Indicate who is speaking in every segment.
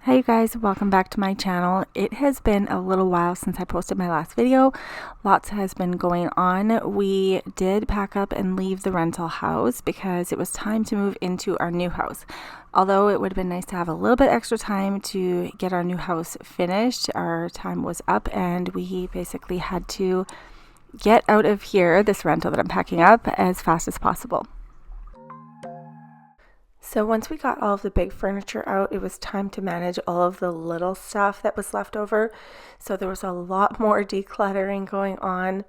Speaker 1: Hey you guys, welcome back to my channel. It has been a little while since I posted my last video. Lots has been going on. We did pack up and leave the rental house because it was time to move into our new house. Although it would have been nice to have a little bit extra time to get our new house finished, our time was up and we basically had to get out of here, this rental that I'm packing up, as fast as possible. So once we got all of the big furniture out, it was time to manage all of the little stuff that was left over. So there was a lot more decluttering going on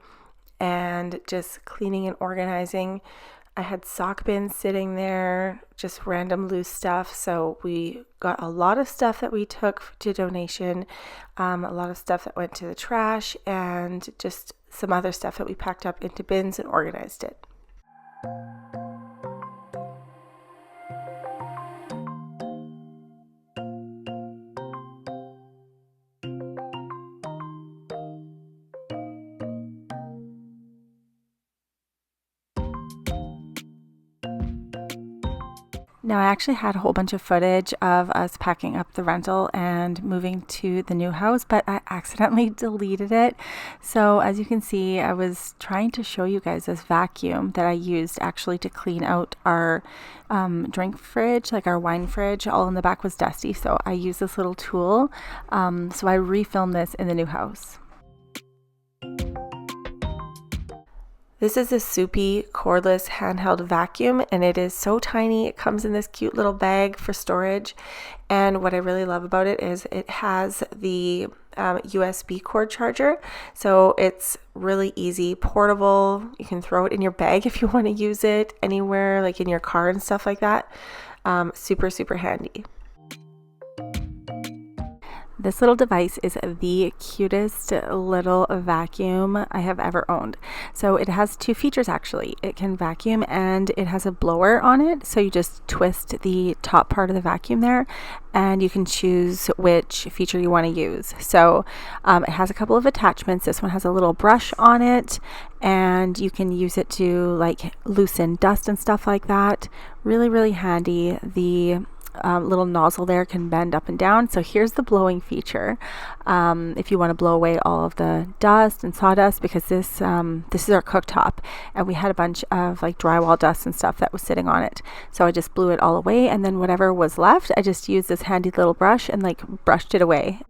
Speaker 1: and just cleaning and organizing. I had sock bins sitting there, just random loose stuff. So we got a lot of stuff that we took to donation, a lot of stuff that went to the trash, and just some other stuff that we packed up into bins and organized it. Now, I actually had a whole bunch of footage of us packing up the rental and moving to the new house, but I accidentally deleted it. So as you can see, I was trying to show you guys this vacuum that I used actually to clean out our drink fridge, like our wine fridge. All in the back was dusty, so I used this little tool. So I refilmed this in the new house. This is a SooPii cordless handheld vacuum, and it is so tiny. It comes in this cute little bag for storage, and what I really love about it is it has the USB cord charger, so it's really easy, portable. You can throw it in your bag if you want to use it anywhere, like in your car and stuff like that. Super handy. This little device is the cutest little vacuum I have ever owned. So it has two features actually. It can vacuum and it has a blower on it. So you just twist the top part of the vacuum there and you can choose which feature you want to use. So it has a couple of attachments. This one has a little brush on it and you can use it to like loosen dust and stuff like that. Really handy. The little nozzle there can bend up and down. So here's the blowing feature. If you want to blow away all of the dust and sawdust, because this is our cooktop and we had a bunch of like drywall dust and stuff that was sitting on it. So I just blew it all away, and then whatever was left, I just used this handy little brush and like brushed it away.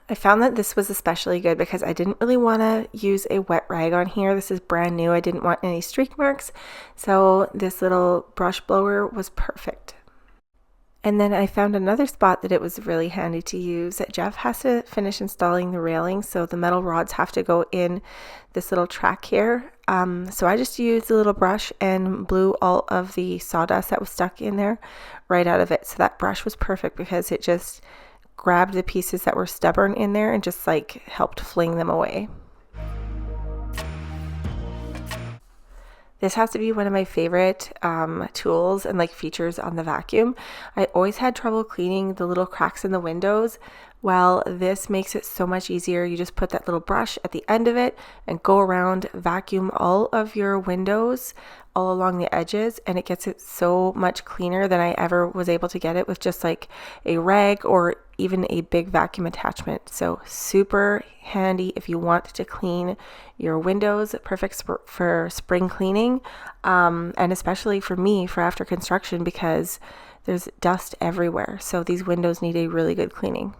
Speaker 1: I found that this was especially good because I didn't really want to use a wet rag on here. This is brand new. I didn't want any streak marks. So this little brush blower was perfect. And then I found another spot that it was really handy to use. Jeff has to finish installing the railing, so the metal rods have to go in this little track here. So I just used a little brush and blew all of the sawdust that was stuck in there right out of it. So that brush was perfect because it just grabbed the pieces that were stubborn in there and just like helped fling them away. This has to be one of my favorite tools and like features on the vacuum. I always had trouble cleaning the little cracks in the windows. Well, this makes it so much easier. You just put that little brush at the end of it and go around, vacuum all of your windows all along the edges, and it gets it so much cleaner than I ever was able to get it with just like a rag or even a big vacuum attachment. So super handy if you want to clean your windows. Perfect for spring cleaning, and especially for me for after construction because there's dust everywhere. So these windows need a really good cleaning.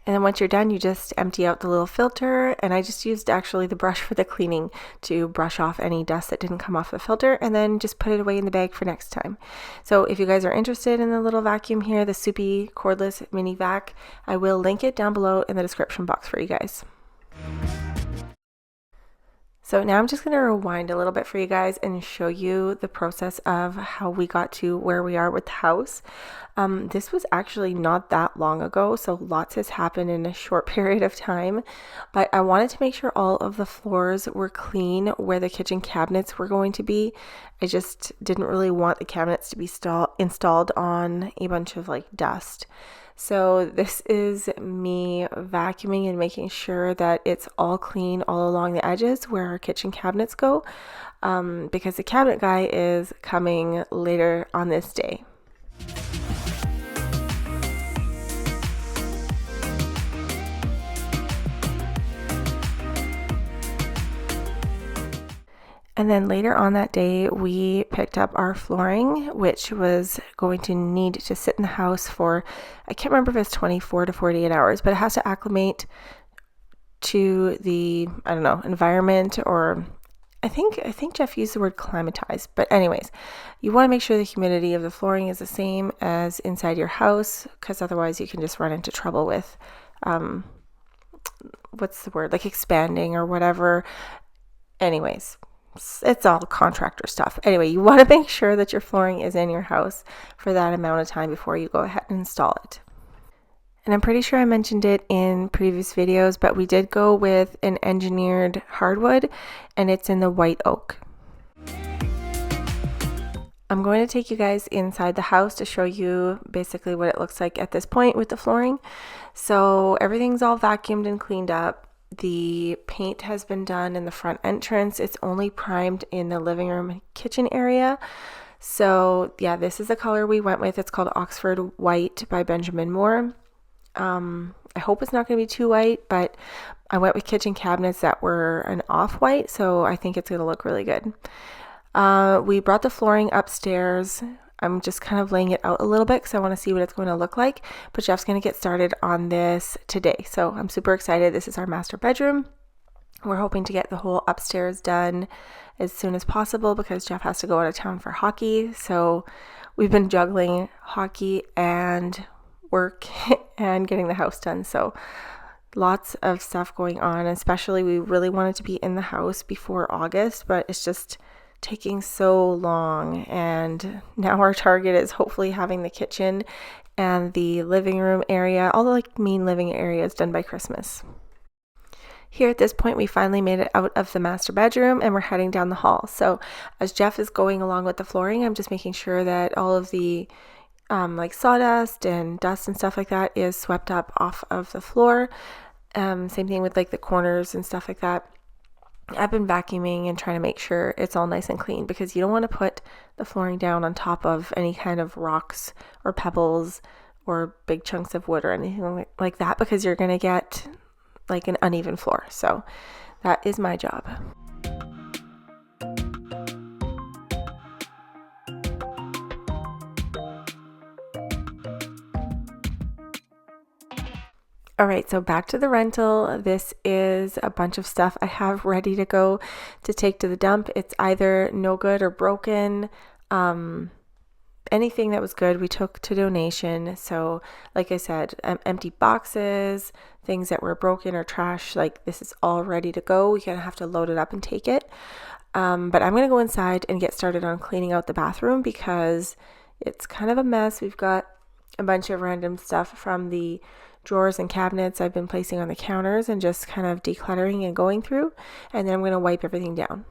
Speaker 1: And then once you're done, you just empty out the little filter, and I just used actually the brush for the cleaning to brush off any dust that didn't come off the filter, and then just put it away in the bag for next time. So if you guys are interested in the little vacuum here, the SooPii cordless mini vac, I will link it down below in the description box for you guys. So now I'm just going to rewind a little bit for you guys and show you the process of how we got to where we are with the house. This was actually not that long ago, so lots has happened in a short period of time, but I wanted to make sure all of the floors were clean where the kitchen cabinets were going to be. I just didn't really want the cabinets to be installed on a bunch of like dust. So this is me vacuuming and making sure that it's all clean all along the edges where our kitchen cabinets go, because the cabinet guy is coming later on this day. And then later on that day, we picked up our flooring, which was going to need to sit in the house for, I can't remember if it's 24 to 48 hours, but it has to acclimate to the, I don't know, environment, or I think Jeff used the word climatize. But anyways, you want to make sure the humidity of the flooring is the same as inside your house, because otherwise you can just run into trouble with, what's the word, like expanding or whatever. Anyways, it's all contractor stuff. Anyway, you want to make sure that your flooring is in your house for that amount of time before you go ahead and install it. And I'm pretty sure I mentioned it in previous videos, but we did go with an engineered hardwood, and it's in the white oak. I'm going to take you guys inside the house to show you basically what it looks like at this point with the flooring. So everything's all vacuumed and cleaned up. The paint has been done in the front entrance. It's only primed in the living room and kitchen area. So yeah, this is the color we went with. It's called Oxford White by Benjamin Moore. I hope it's not going to be too white, but I went with kitchen cabinets that were an off-white, so I think it's going to look really good. We brought the flooring upstairs. I'm just kind of laying it out a little bit because I want to see what it's going to look like. But Jeff's going to get started on this today. So I'm super excited. This is our master bedroom. We're hoping to get the whole upstairs done as soon as possible because Jeff has to go out of town for hockey. So we've been juggling hockey and work and getting the house done. So lots of stuff going on. Especially we really wanted to be in the house before August, but it's just taking so long, and now our target is hopefully having the kitchen and the living room area, all the like main living areas, done by Christmas. Here at this point, we finally made it out of the master bedroom and we're heading down the hall. So as Jeff is going along with the flooring, I'm just making sure that all of the like sawdust and dust and stuff like that is swept up off of the floor. Same thing with like the corners and stuff like that. I've been vacuuming and trying to make sure it's all nice and clean because you don't want to put the flooring down on top of any kind of rocks or pebbles or big chunks of wood or anything like that, because you're going to get like an uneven floor. So that is my job. All right, so back to the rental. This is a bunch of stuff I have ready to go to take to the dump. It's either no good or broken. Anything that was good we took to donation. So like I said, empty boxes, things that were broken or trash, like this is all ready to go. We're gonna have to load it up and take it. But I'm gonna go inside and get started on cleaning out the bathroom because it's kind of a mess. We've got a bunch of random stuff from the drawers and cabinets I've been placing on the counters and just kind of decluttering and going through, and then I'm going to wipe everything down.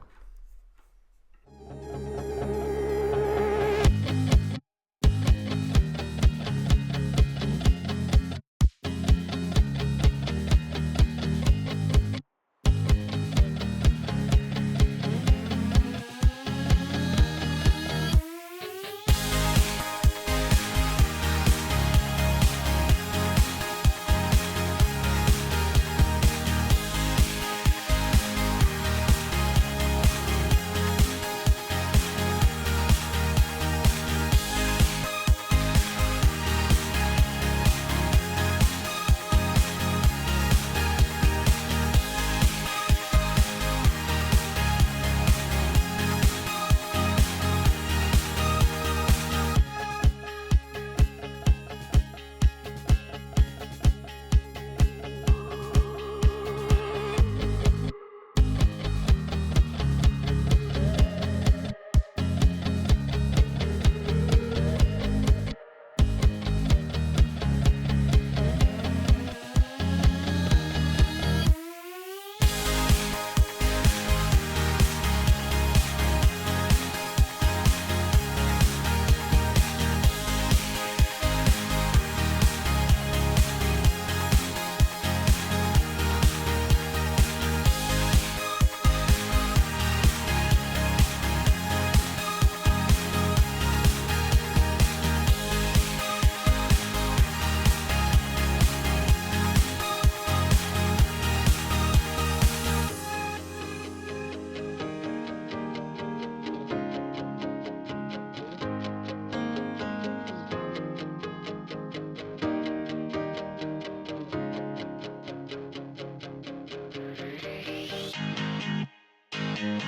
Speaker 1: Now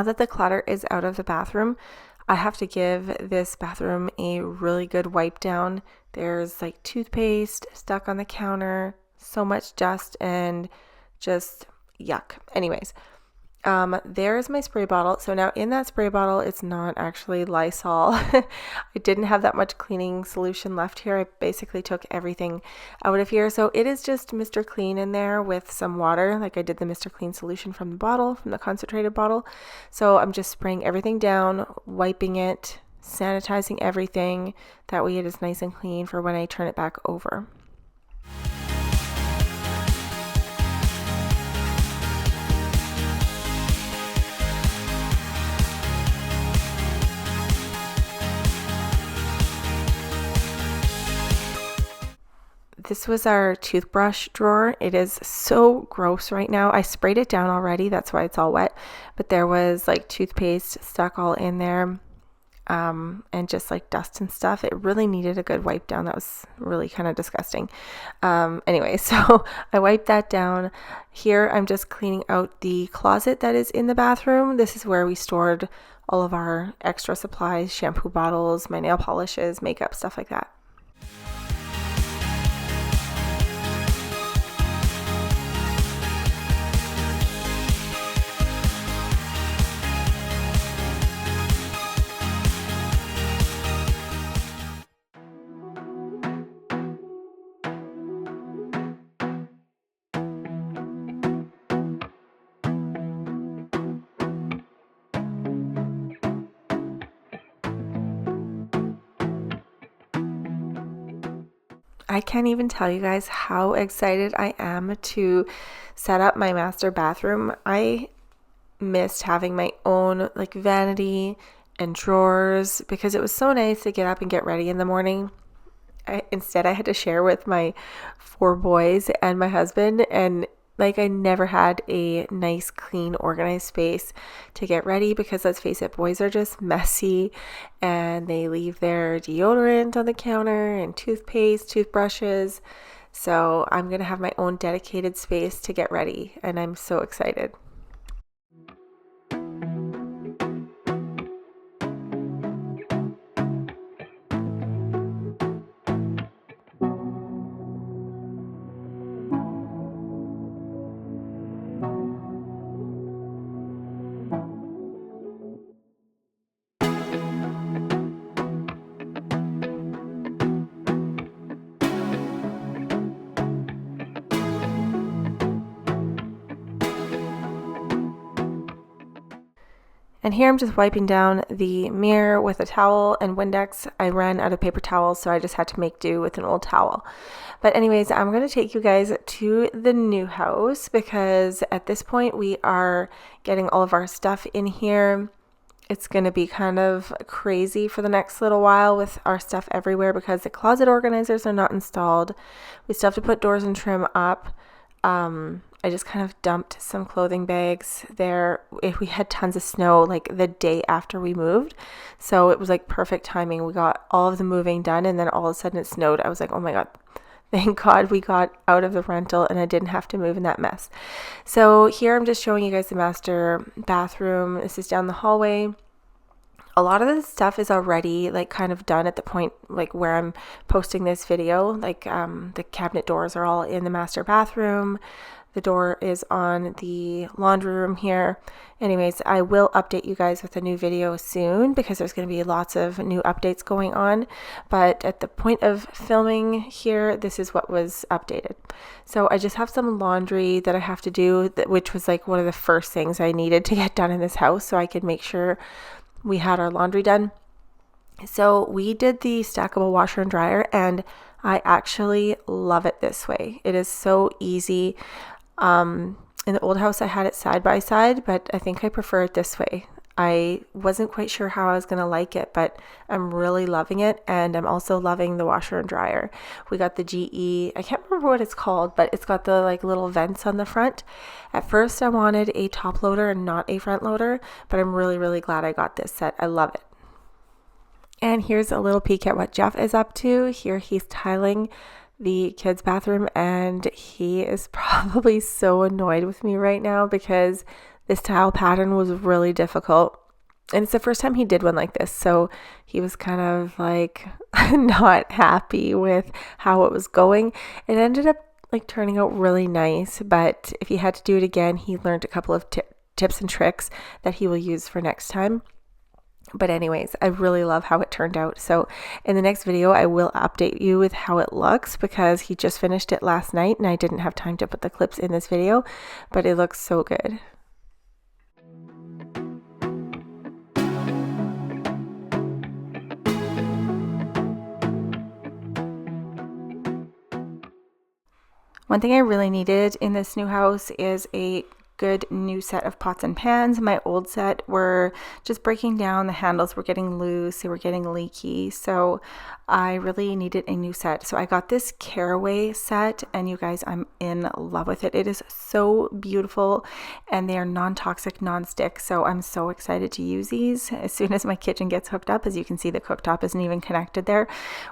Speaker 1: that the clutter is out of the bathroom, I have to give this bathroom a really good wipe down. There's like toothpaste stuck on the counter, so much dust and just yuck. Anyways, there's my spray bottle. So now in that spray bottle, it's not actually Lysol. I didn't have that much cleaning solution left here. I basically took everything out of here. So it is just Mr. Clean in there with some water. Like I did the Mr. Clean solution from the bottle, from the concentrated bottle. So I'm just spraying everything down, wiping it, sanitizing everything. That way it is nice and clean for when I turn it back over. This was our toothbrush drawer. It is so gross right now. I sprayed it down already. That's why it's all wet. But there was like toothpaste stuck all in there, and just like dust and stuff. It really needed a good wipe down. That was really kind of disgusting. Anyway, so I wiped that down. Here I'm just cleaning out the closet that is in the bathroom. This is where we stored all of our extra supplies, shampoo bottles, my nail polishes, makeup, stuff like that. I can't even tell you guys how excited I am to set up my master bathroom. I missed having my own like vanity and drawers because it was so nice to get up and get ready in the morning. Instead, I had to share with my 4 boys and my husband, and like I never had a nice, clean, organized space to get ready because let's face it, boys are just messy and they leave their deodorant on the counter and toothpaste, toothbrushes. So I'm going to have my own dedicated space to get ready, and I'm so excited. And here I'm just wiping down the mirror with a towel and Windex. I ran out of paper towels, so I just had to make do with an old towel. But anyways, I'm going to take you guys to the new house because at this point we are getting all of our stuff in here. It's going to be kind of crazy for the next little while with our stuff everywhere because the closet organizers are not installed. We still have to put doors and trim up. I just kind of dumped some clothing bags there. If we had tons of snow like the day after we moved, so it was like perfect timing. We got all of the moving done and then all of a sudden it snowed. I was like, oh my God, thank God we got out of the rental and I didn't have to move in that mess. So here I'm just showing you guys the master bathroom. This is down the hallway. A lot of this stuff is already like kind of done at the point like where I'm posting this video. Like the cabinet doors are all in the master bathroom. The door is on the laundry room here. Anyways, I will update you guys with a new video soon because there's going to be lots of new updates going on. But at the point of filming here, this is what was updated. So I just have some laundry that I have to do, which was like one of the first things I needed to get done in this house so I could make sure we had our laundry done. So we did the stackable washer and dryer, and I actually love it this way. It is so easy. In the old house, I had it side by side, but I think I prefer it this way. I wasn't quite sure how I was going to like it, but I'm really loving it. And I'm also loving the washer and dryer. We got the GE, I can't remember what it's called, but it's got the like little vents on the front. At first I wanted a top loader and not a front loader, but I'm really, really glad I got this set. I love it. And here's a little peek at what Jeff is up to. Here he's tiling the kids' bathroom, and he is probably so annoyed with me right now because this tile pattern was really difficult. And it's the first time he did one like this, so he was kind of like not happy with how it was going. It ended up like turning out really nice, but if he had to do it again, he learned a couple of tips and tricks that he will use for next time. But anyways, I really love how it turned out. So in the next video, I will update you with how it looks because he just finished it last night and I didn't have time to put the clips in this video, but it looks so good. One thing I really needed in this new house is a good new set of pots and pans. My old set were just breaking down, the handles were getting loose, they were getting leaky, so I really needed a new set. So I got this Caraway set, and you guys, I'm in love with it. It is so beautiful, and they are non-toxic, non-stick, so I'm so excited to use these as soon as my kitchen gets hooked up. As you can see, the cooktop isn't even connected there.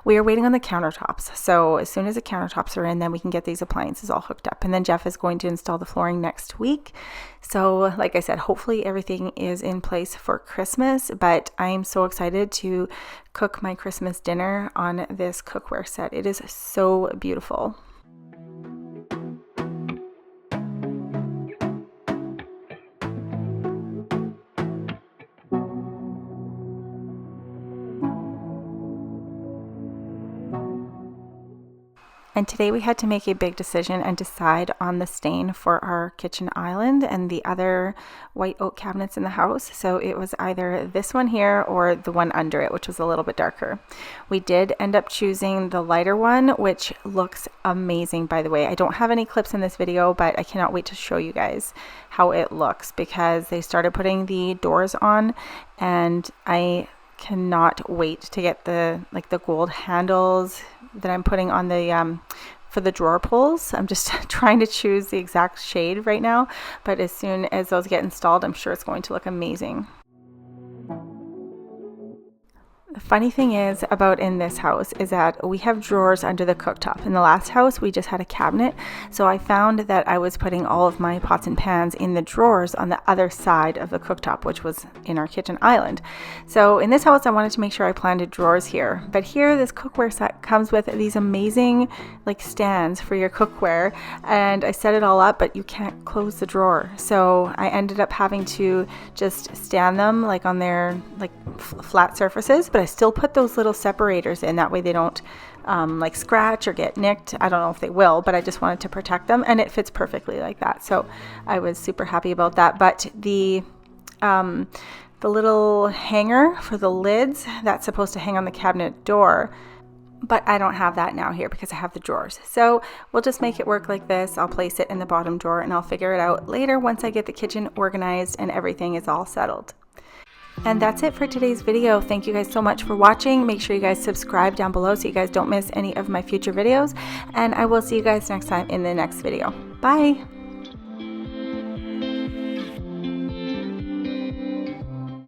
Speaker 1: We are waiting on the countertops, so as soon as the countertops are in, then we can get these appliances all hooked up, and then Jeff is going to install the flooring next week. So like I said, hopefully everything is in place for Christmas, but I am so excited to cook my Christmas dinner on this cookware set. It is so beautiful. And today we had to make a big decision and decide on the stain for our kitchen island and the other white oak cabinets in the house. So it was either this one here or the one under it, which was a little bit darker. We did end up choosing the lighter one, which looks amazing, by the way. I don't have any clips in this video, but I cannot wait to show you guys how it looks because they started putting the doors on, and I cannot wait to get the gold handles that I'm putting on the for the drawer pulls. I'm just trying to choose the exact shade right now, but as soon as those get installed, I'm sure it's going to look amazing. The funny thing is about in this house is that we have drawers under the cooktop. In the last house, we just had a cabinet. So I found that I was putting all of my pots and pans in the drawers on the other side of the cooktop, which was in our kitchen island. So in this house, I wanted to make sure I planted drawers here. But here, this cookware set comes with these amazing like stands for your cookware. And I set it all up, but you can't close the drawer. So I ended up having to just stand them like on their like flat surfaces, but I still put those little separators in. That way they don't like scratch or get nicked. I don't know if they will, but I just wanted to protect them, and it fits perfectly like that. So I was super happy about that. But the little hanger for the lids, that's supposed to hang on the cabinet door, but I don't have that now here because I have the drawers. So we'll just make it work like this. I'll place it in the bottom drawer and I'll figure it out later once I get the kitchen organized and everything is all settled. And that's it for today's video. Thank you guys so much for watching. Make sure you guys subscribe down below so you guys don't miss any of my future videos. And I will see you guys next time in the next video. Bye!